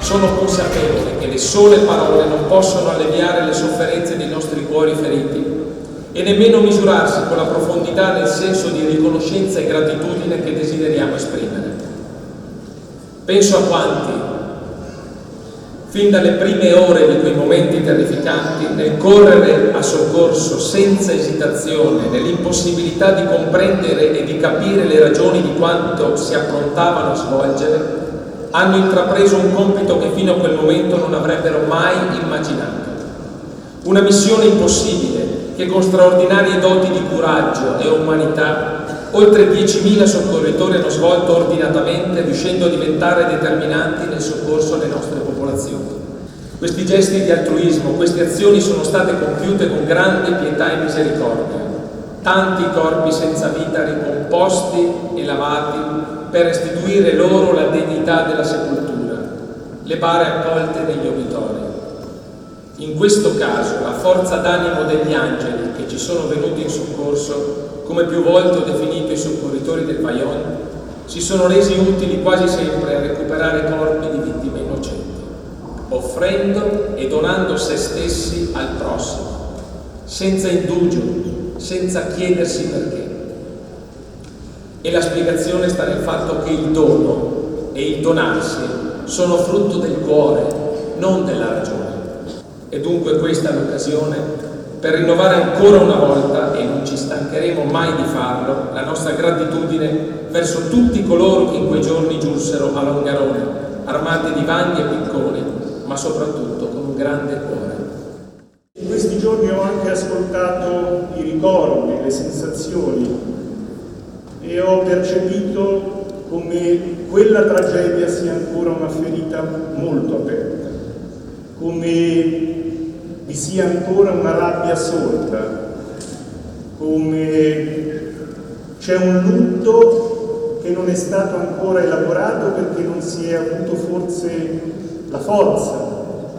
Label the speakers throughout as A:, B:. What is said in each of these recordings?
A: Sono consapevole che le sole parole non possono alleviare le sofferenze dei nostri cuori feriti e nemmeno misurarsi con la profondità del senso di riconoscenza e gratitudine che desideriamo esprimere. Penso a quanti, fin dalle prime ore di quei momenti terrificanti, nel correre a soccorso senza esitazione, nell'impossibilità di comprendere e di capire le ragioni di quanto si approntavano a svolgere, hanno intrapreso un compito che fino a quel momento non avrebbero mai immaginato. Una missione impossibile che con straordinarie doti di coraggio e umanità oltre 10.000 soccorritori hanno svolto ordinatamente, riuscendo a diventare determinanti nel soccorso alle nostre popolazioni. Questi gesti di altruismo, queste azioni sono state compiute con grande pietà e misericordia. Tanti corpi senza vita ricomposti e lavati per restituire loro la dignità della sepoltura, le bare accolte negli obitori. In questo caso la forza d'animo degli angeli che ci sono venuti in soccorso, come più volte ho definito i soccorritori del Vajont, si sono resi utili quasi sempre a recuperare corpi di vittime innocenti, offrendo e donando se stessi al prossimo, senza indugio, senza chiedersi perché. E la spiegazione sta nel fatto che il dono e il donarsi sono frutto del cuore, non della ragione. E dunque questa è l'occasione per rinnovare ancora una volta, e non ci stancheremo mai di farlo, la nostra gratitudine verso tutti coloro che in quei giorni giunsero a Longarone, armati di vanghi e picconi, ma soprattutto con un grande cuore.
B: In questi giorni ho anche ascoltato i ricordi, le sensazioni, e ho percepito come quella tragedia sia ancora una ferita molto aperta, come vi sia ancora una rabbia sorda, come c'è un lutto che non è stato ancora elaborato perché non si è avuto forse la forza,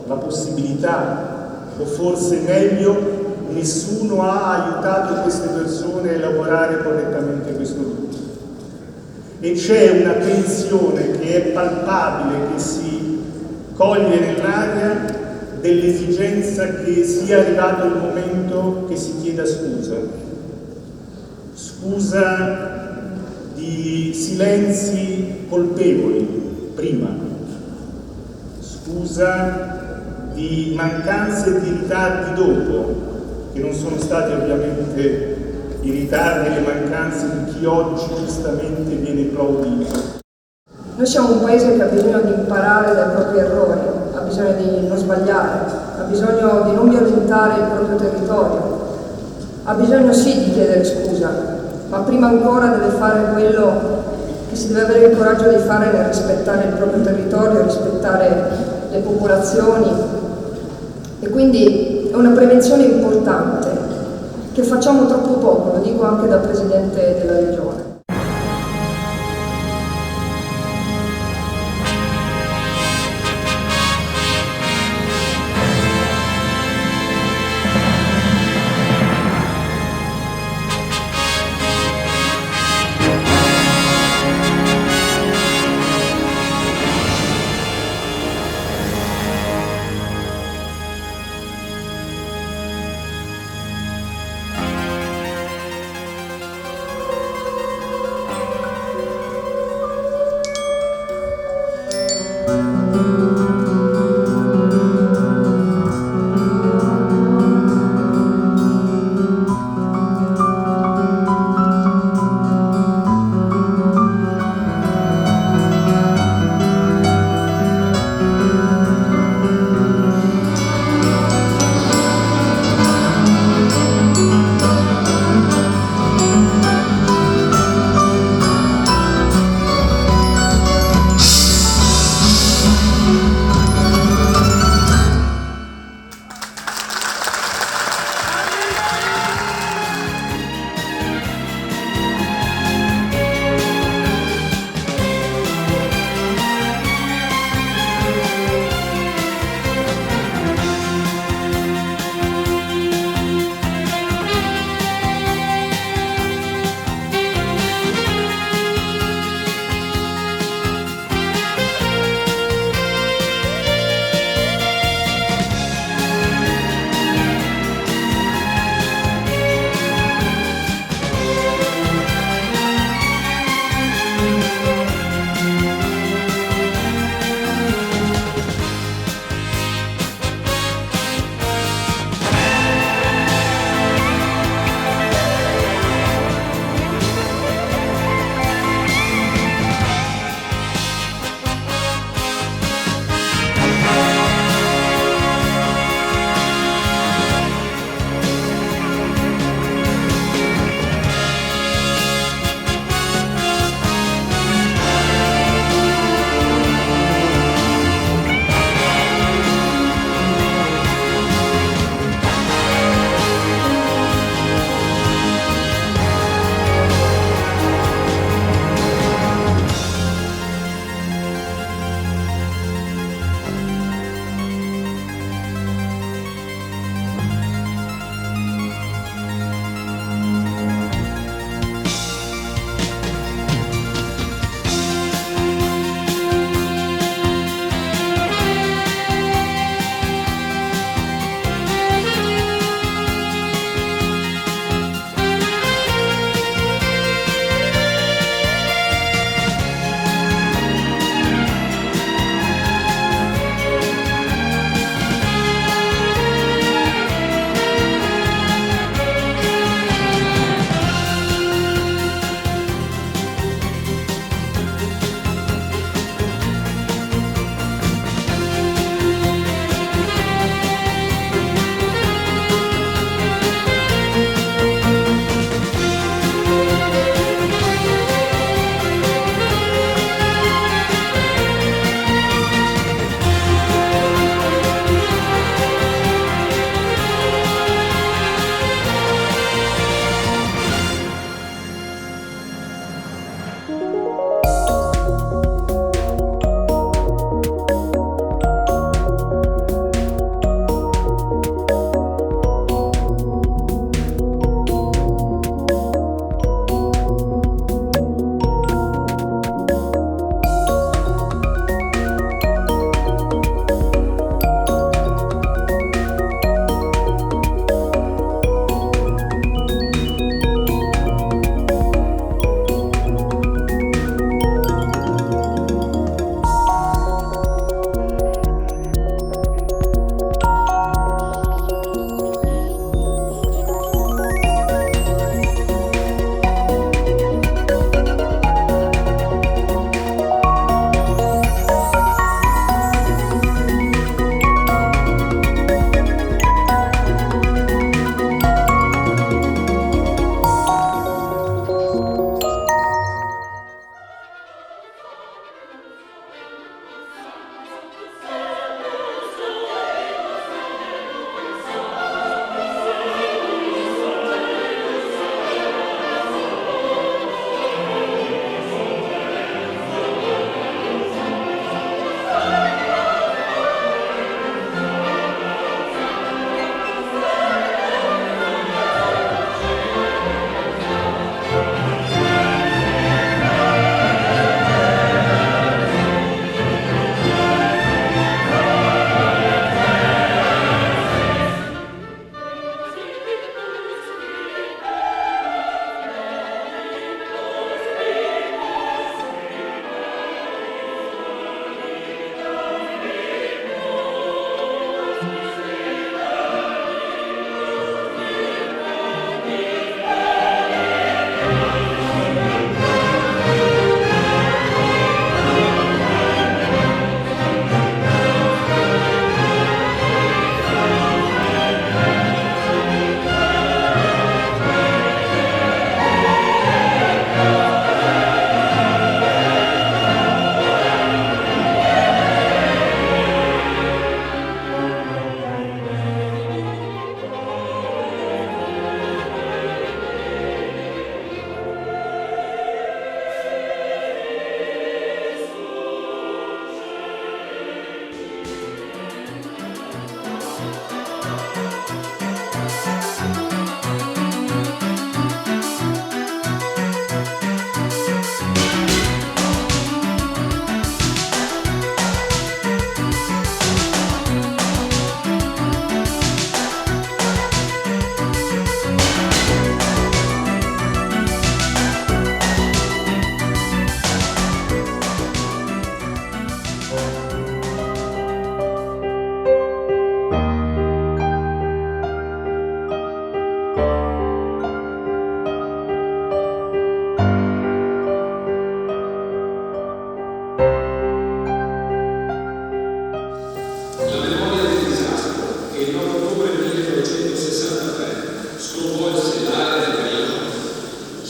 B: la possibilità, o forse meglio, nessuno ha aiutato queste persone a elaborare correttamente questo lutto. E c'è una tensione che è palpabile, che si coglie nell'aria, dell'esigenza che sia arrivato il momento che si chieda scusa. Scusa di silenzi colpevoli prima, scusa di mancanze e di ritardi dopo, che non sono stati ovviamente i ritardi e le mancanze di chi oggi giustamente viene plaudito.
C: Noi siamo un paese che ha bisogno di imparare dai propri errori, ha bisogno di non sbagliare, ha bisogno di non violentare il proprio territorio, ha bisogno sì di chiedere scusa, ma prima ancora deve fare quello che si deve avere il coraggio di fare nel rispettare il proprio territorio, rispettare le popolazioni. E quindi è una prevenzione importante che facciamo troppo poco, lo dico anche da Presidente della Regione.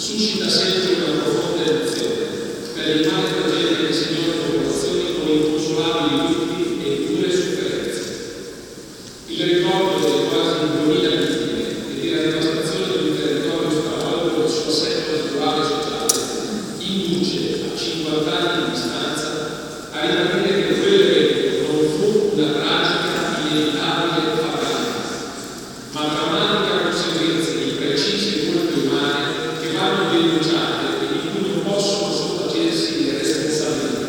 A: suscita sempre una profonda emozione per l'immane tragedia che segnò le popolazioni con inconsolabili lutti e dure sofferenze. Il ricordo delle quasi 2000 vittime e della devastazione di un territorio stravolto del suo assetto naturale e sociale induce a 50 anni di distanza a ribadire che quell'evento non fu una tragica, inevitabile fatalità, ma drammatica conseguenza di precise colpe umane che vanno denunciate e di cui non possono sottacersi le responsabilità.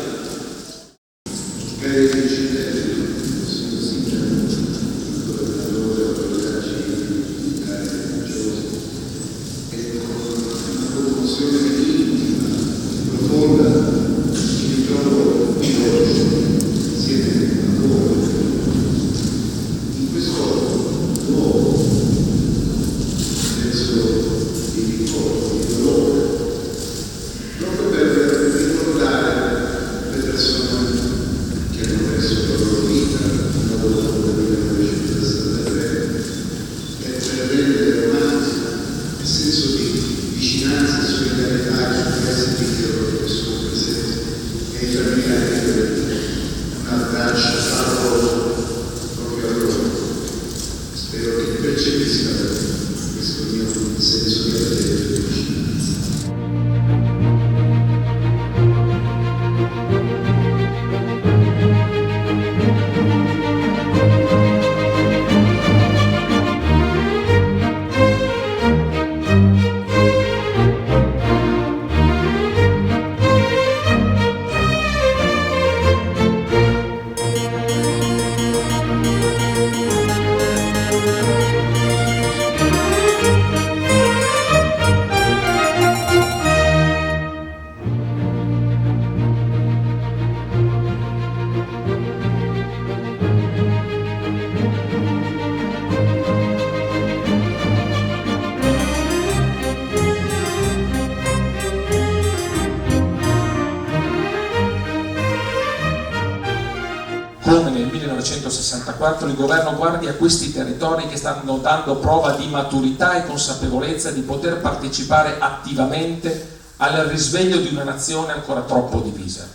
D: Come nel 1964 il governo guardi a questi territori che stanno dando prova di maturità e consapevolezza di poter partecipare attivamente al risveglio di una nazione ancora troppo divisa.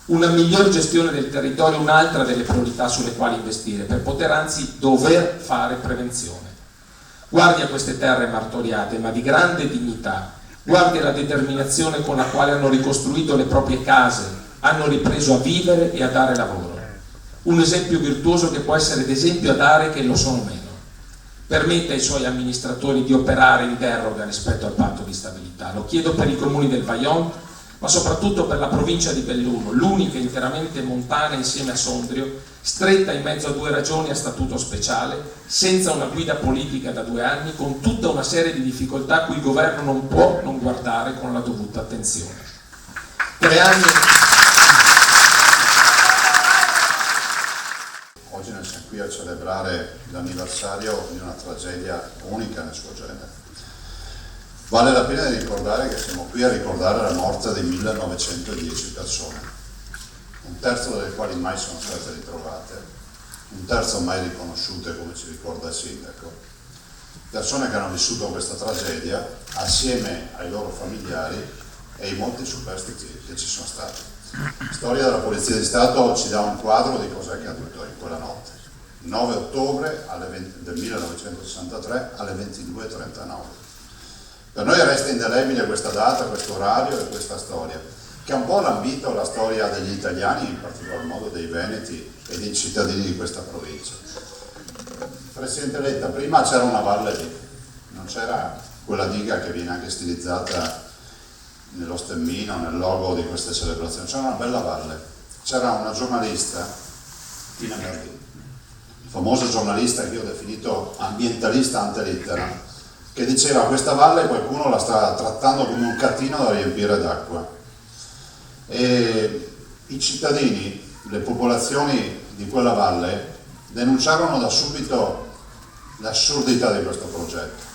D: Una miglior gestione del territorio è un'altra delle priorità sulle quali investire, per poter anzi dover fare prevenzione. Guardi a queste terre martoriate, ma di grande dignità, guardi alla determinazione con la quale hanno ricostruito le proprie case, hanno ripreso a vivere e a dare lavoro. Un esempio virtuoso che può essere d'esempio a dare che lo sono meno. Permetta ai suoi amministratori di operare in deroga rispetto al patto di stabilità. Lo chiedo per i comuni del Vajont, ma soprattutto per la provincia di Belluno, l'unica interamente montana insieme a Sondrio, stretta in mezzo a due regioni a statuto speciale, senza una guida politica da 2 anni, con tutta una serie di difficoltà a cui il governo non può non guardare con la dovuta attenzione. 3 anni...
E: Oggi noi siamo qui a celebrare l'anniversario di una tragedia unica nel suo genere. Vale la pena di ricordare che siamo qui a ricordare la morte di 1910 persone, 1/3 delle quali mai sono state ritrovate, 1/3 mai riconosciute, come ci ricorda il sindaco. Persone che hanno vissuto questa tragedia assieme ai loro familiari e ai molti superstiti che ci sono stati. La storia della Polizia di Stato ci dà un quadro di cosa è accaduto in quella notte, il 9 ottobre del 1963 alle 22:39. Per noi resta indelebile questa data, questo orario e questa storia, che ha un po' lambito la storia degli italiani, in particolar modo dei veneti e dei cittadini di questa provincia. Presidente Letta, prima c'era una valle lì, non c'era quella diga che viene anche stilizzata nello stemmino, nel logo di queste celebrazioni, c'era una bella valle, c'era una giornalista, Tina Gardini, famosa giornalista che io ho definito ambientalista ante litteram, che diceva questa valle qualcuno la sta trattando come un catino da riempire d'acqua. E i cittadini, le popolazioni di quella valle denunciarono da subito l'assurdità di questo progetto.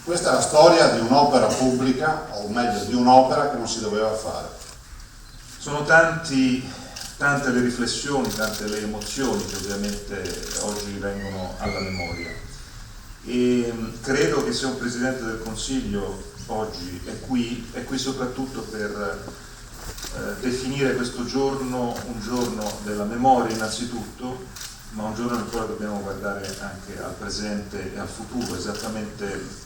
E: Questa è la storia di un'opera pubblica, o meglio di un'opera che non si doveva fare.
F: Sono tante le riflessioni, tante le emozioni che ovviamente oggi vengono alla memoria, e credo che se un Presidente del Consiglio oggi è qui soprattutto per definire questo giorno un giorno della memoria innanzitutto, ma un giorno nel quale dobbiamo guardare anche al presente e al futuro, esattamente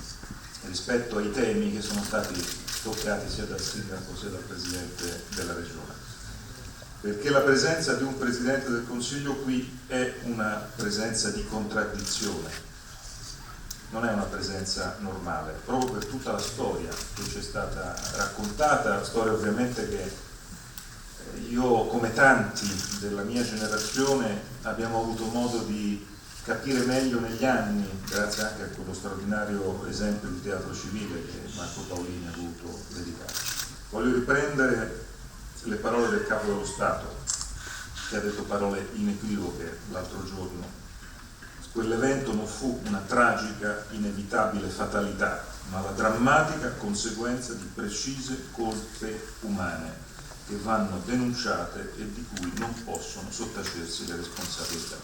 F: rispetto ai temi che sono stati toccati sia dal Sindaco sia dal Presidente della Regione. Perché la presenza di un Presidente del Consiglio qui è una presenza di contraddizione, non è una presenza normale, proprio per tutta la storia che ci è stata raccontata, storia ovviamente che io, come tanti della mia generazione, abbiamo avuto modo di capire meglio negli anni, grazie anche a quello straordinario esempio di teatro civile che Marco Paolini ha voluto dedicarci. Voglio riprendere le parole del Capo dello Stato, che ha detto parole inequivoche l'altro giorno. Quell'evento non fu una tragica, inevitabile fatalità, ma la drammatica conseguenza di precise colpe umane che vanno denunciate e di cui non possono sottacersi le responsabilità.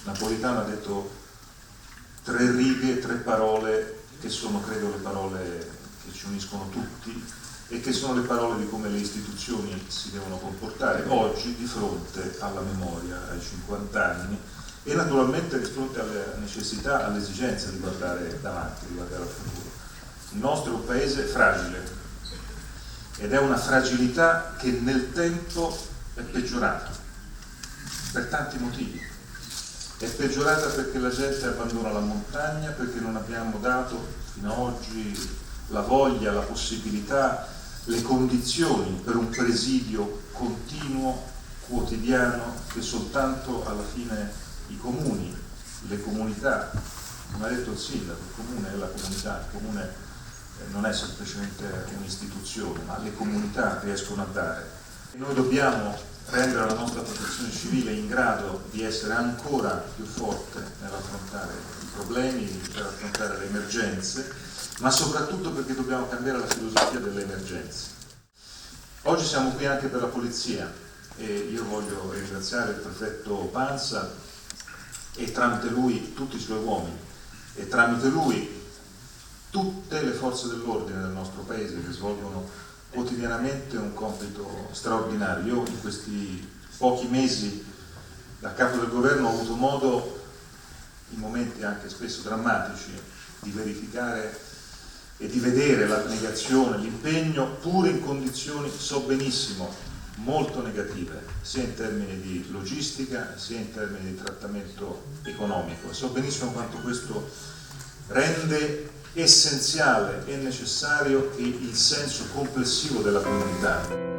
F: Napolitano ha detto 3 righe, 3 parole che sono, credo, le parole che ci uniscono tutti e che sono le parole di come le istituzioni si devono comportare oggi di fronte alla memoria, ai 50 anni e naturalmente di fronte alle necessità, alle esigenze di guardare davanti, di guardare al futuro. Il nostro è un paese fragile ed è una fragilità che nel tempo è peggiorata per tanti motivi. È peggiorata perché la gente abbandona la montagna, perché non abbiamo dato fino ad oggi la voglia, la possibilità, le condizioni per un presidio continuo, quotidiano, che soltanto alla fine i comuni, le comunità, come ha detto il Sindaco, il comune è la comunità, il comune non è semplicemente un'istituzione, ma le comunità riescono a dare. E noi dobbiamo rendere la nostra protezione civile in grado di essere ancora più forte nell'affrontare i problemi, per affrontare le emergenze, ma soprattutto perché dobbiamo cambiare la filosofia delle emergenze. Oggi siamo qui anche per la polizia e io voglio ringraziare il prefetto Pansa e tramite lui tutti i suoi uomini e tramite lui tutte le forze dell'ordine del nostro paese che svolgono quotidianamente un compito straordinario. Io in questi pochi mesi da capo del governo ho avuto modo, in momenti anche spesso drammatici, di verificare e di vedere l'abnegazione, l'impegno, pure in condizioni, so benissimo, molto negative, sia in termini di logistica sia in termini di trattamento economico. So benissimo quanto questo rende essenziale e necessario il senso complessivo della comunità.